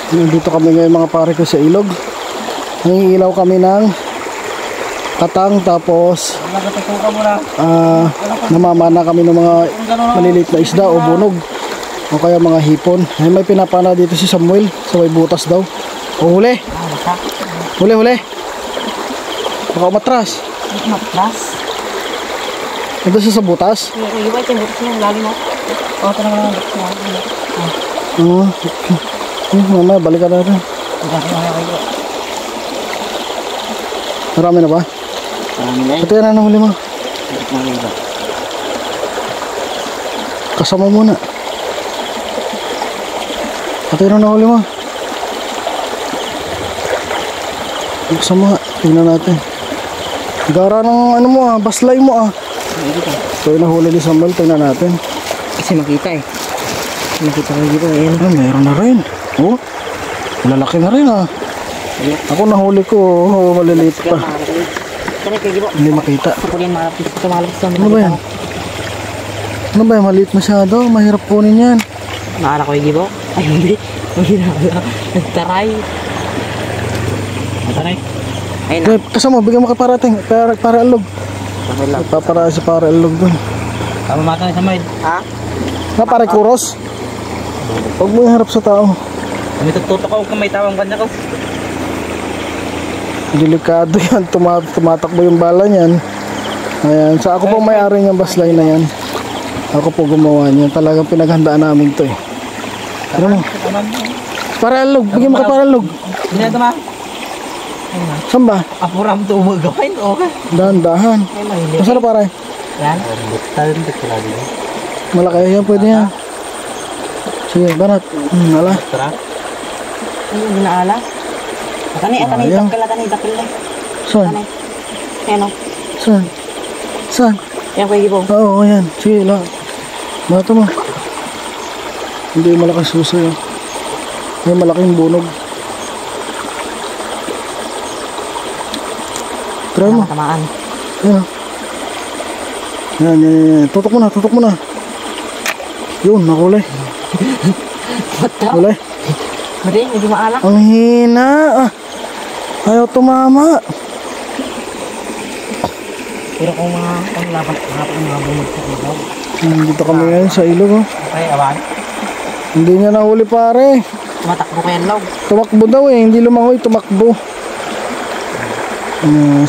Nandito kami ngayon mga pare ko sa ilog. Nangingilaw kami ng katang, tapos namamana kami ng mga maliliit na isda o bunog o kaya mga hipon. Ay, may pinapana dito si Samuel sa may butas daw. O huli. Huli. Baka umatras. Matras? Ito siya sa butas. Iba ito yung butas niya, lalim mo. O, ito naman ang butas niya. Oo. Mamaya balikan natin. Marami na ba? Marami na Ito yan na huli mo. Kasama muna. Ito yan na huli mo. Kasama nga. Tingnan natin. Gara ng ano mo baslay mo Ito yung nahuli ni Samuel. Tingnan natin. Kasi makita eh. Makita ko dito. Ayan. Meron na rin. Oh, lalaki na rin Ako nahuli ko, maliliit pa. Hindi makita. Ano ba yan? Ano ba yan? Maliit masyado. Mahirap kunin yan. Nakala ko yung gibo? Ay hindi. Hindi nakala. Nagtaray. Nagtaray? Ayun na. Kasama, bigyan mo kay parating. Para alog. Para si para alog dun. Tama mata sa maid. Ha? Para kuros. Huwag mo iharap sa tao. May tututok ako kung may tawang kanya ko. Delikado yan. Tumatakbo yung bala niyan. Ayan. Sa ako po may-ari ng baslay na yan. Ako po gumawa niyan. Talagang pinaghandaan namin to Ano mo? Para alog. Bigyan mo ka para alog. Hindi na ito ma. Saan ba? Apuram ito umagawain. Okay. Dahan-dahan. Masarap pare? Yan. Malaki yan. Pwede yan. Sige, banat. Ala. Ano yung ginaala? Atani, dakil na. Saan? Ayan o. Saan? Yan kuya Gibo. Oo, yan. Sige, bato mo. Hindi malaking suso May malaking bunog. Try mo. Tamaan. Yan. Tutok mo na. Yun, nakuli. Huli. Hindi, medyo maalak. Ang hina. Ayaw tumama. Pero kung mga panglaban, mga bumag sa ilaw. Dito kami ngayon sa ilog. Okay, awan. Hindi niya nahuli pare. Tumatakbo kayo log. Tumakbo daw hindi lumangoy, tumakbo.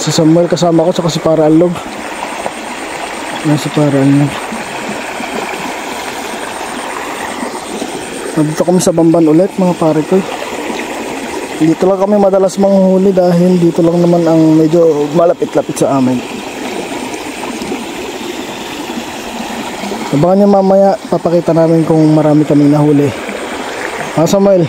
Si Samuel kasama ko, saka si para alog. Si para alog. Dito kami sa Bamban ulit mga pare ko. Dito lang kami madalas manghuli dahil dito lang naman ang medyo malapit-lapit sa amin. Abangan nyo mamaya, papakita namin kung marami kaming nahuli. Samuel.